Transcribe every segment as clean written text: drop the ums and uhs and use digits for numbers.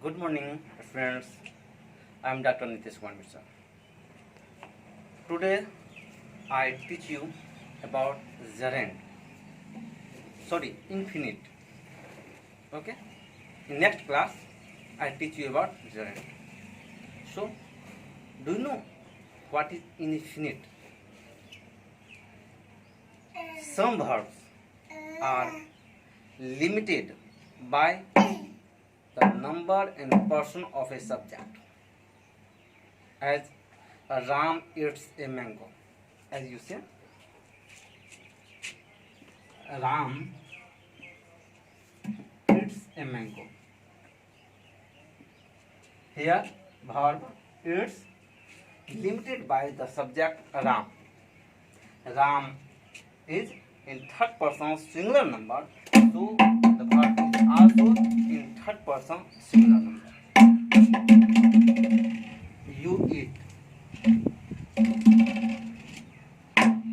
Good morning, friends. I am Dr. Nitish Kumar Mishra. Today, I teach you about gerund. Sorry, infinite. Okay. In next class, I teach you about gerund. So, do you know what is infinite? Some verbs are limited by the number and person of a subject. As Ram eats a mango. As you say, Ram eats a mango. Here, verb eats limited by the subject Ram. Ram is in third person singular number, so the verb is also in third person singular number. You eat.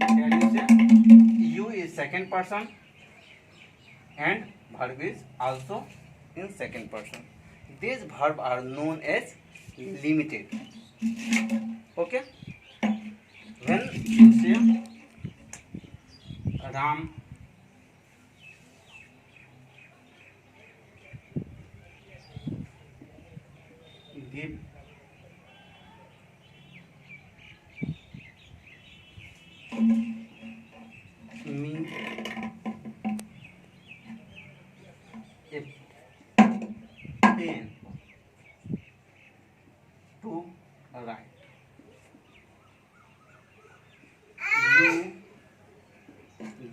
Here you say you is second person and verb is also in second person. These verbs are known as limited. Okay? When you say Ram give me a pen to write. You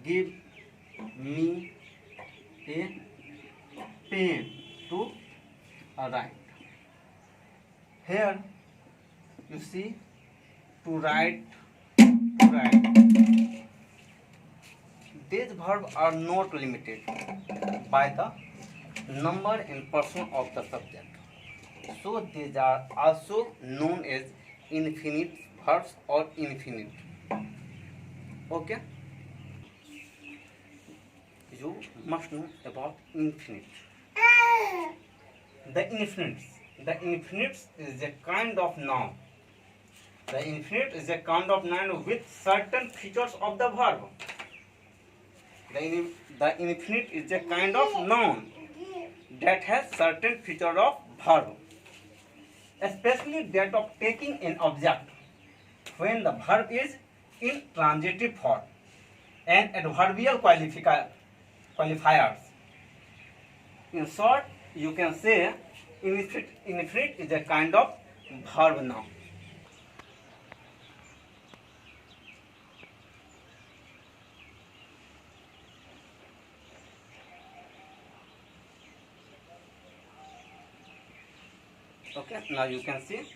give me a pen to write. Here you see to write, to write. These verbs are not limited by the number and person of the subject. So these are also known as infinite verbs or infinite. Okay? You must know about infinite. The infinites. The infinites is a kind of noun. The infinite is a kind of noun with certain features of the verb. The infinite is a kind of noun that has certain feature of verb, especially that of taking an object when the verb is in transitive form and adverbial qualifiers. In short, you can say infinite is a kind of verb noun. Okay, now you can see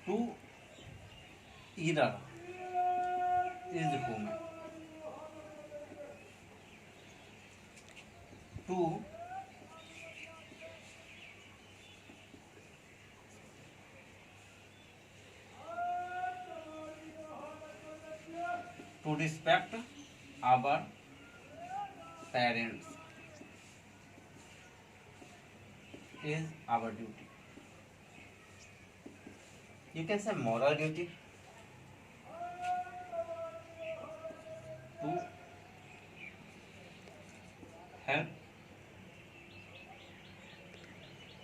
to either is whom. To respect our parents is our duty. You can say moral duty.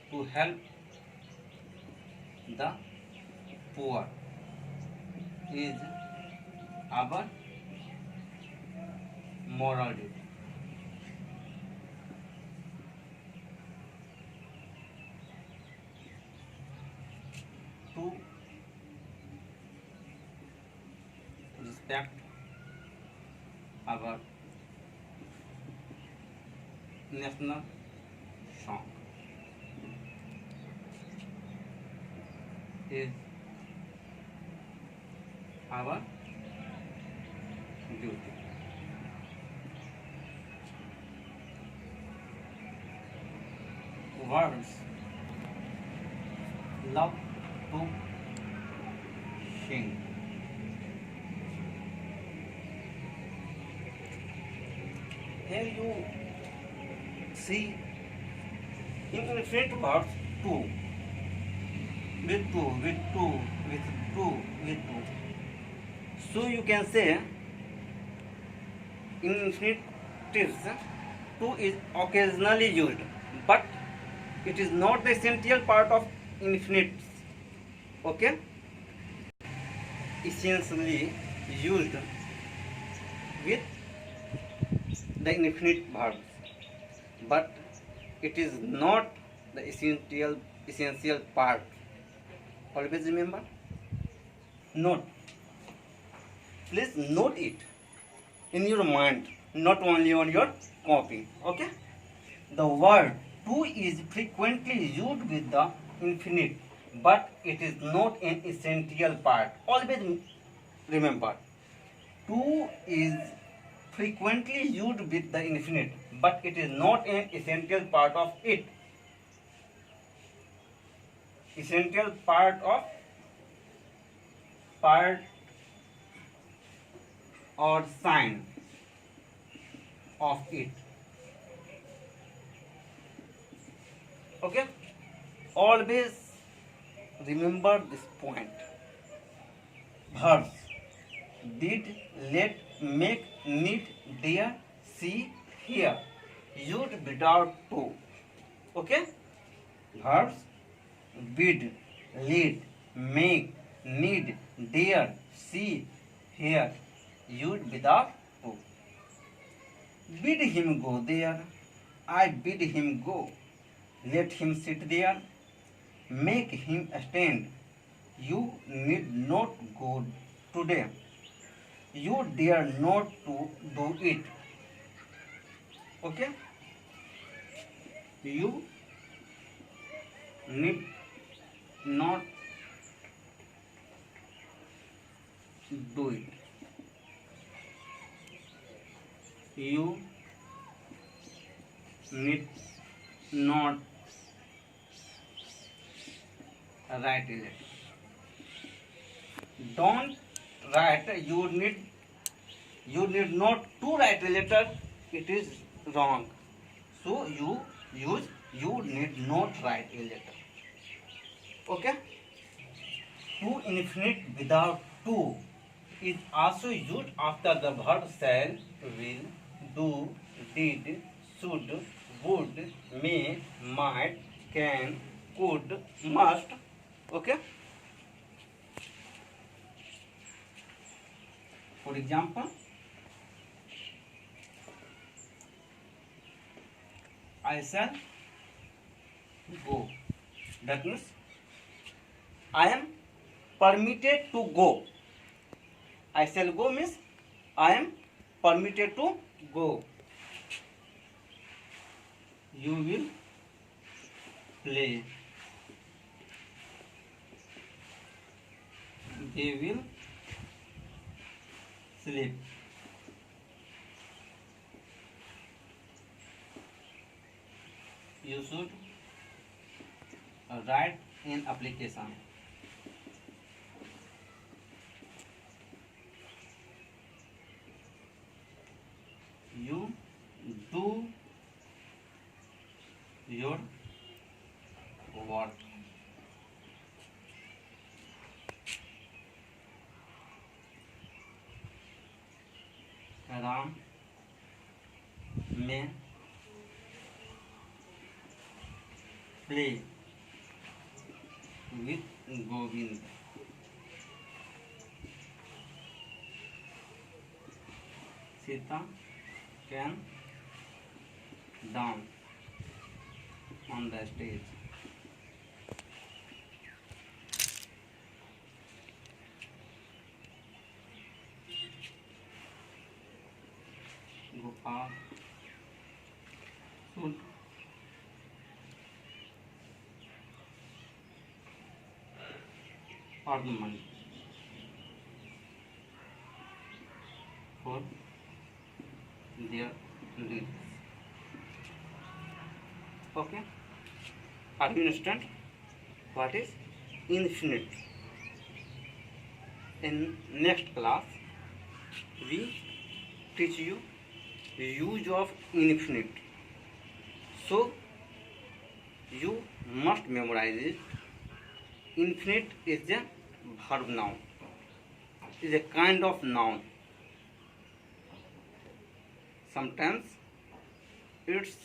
To help the poor is our moral duty. To respect our national song is our duty. Words love to sing. Here you see in infinite verbs two, with two, with two, with two, with two. So you can say in infinitives two is occasionally used, but it is not the essential part of infinites. Okay, essentially used with the infinite verbs, but it is not the essential part. Always remember. Note. Please note it in your mind, not only on your copy. Okay. The word to is frequently used with the infinite, but it is not an essential part. Always remember. To is frequently used with the infinite, but it is not an essential part of it. Essential part or sign of it. Okay, always remember this point. Verbs did, let, make, need, dare, see, hear used without to. Okay, verbs bid, lead, make, need, dare, see, hear used without to. Bid him go there, I bid him go. Let him sit there, make him stand. You need not go today. You dare not to do it. Okay? You need not do it. You need not write a letter. Don't write. You need not to write a letter. It is wrong. So you use you need not write a letter. Okay. To infinite without to is also used after the verb shall, will, do, did, should, would, may, might, can, could, must. Okay. For example, I shall go. That means I am permitted to go. I shall go means I am permitted to go. You will play. They will sleep. You should write in application. You do your work. Ram may play with Govind. Sita can dance on the stage. Gopal should earn money for their needs. Okay, are you understand what is infinite? In next class we teach you use of infinite. So you must memorize it. Infinite is a verb noun, is a kind of noun. Sometimes it's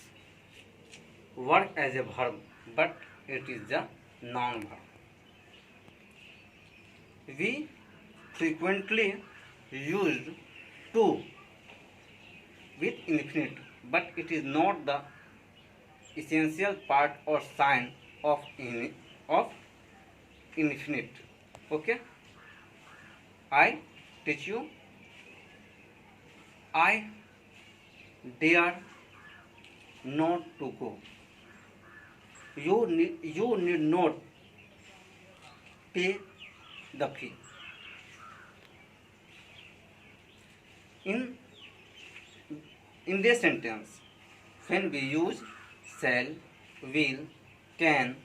work as a verb, but it is a noun verb. We frequently use to with infinite, but it is not the essential part or sign of infinite. Okay, I teach you. I dare not to go. You need not pay the fee. In this sentence, when we use shall, will, can,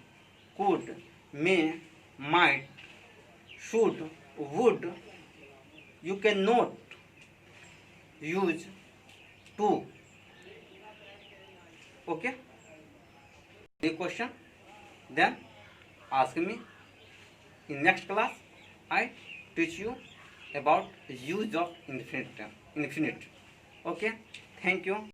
could, may, might, should, would, you cannot use to. Okay? Any question? Then ask me. In next class, I teach you about use of infinite. Okay? Thank you.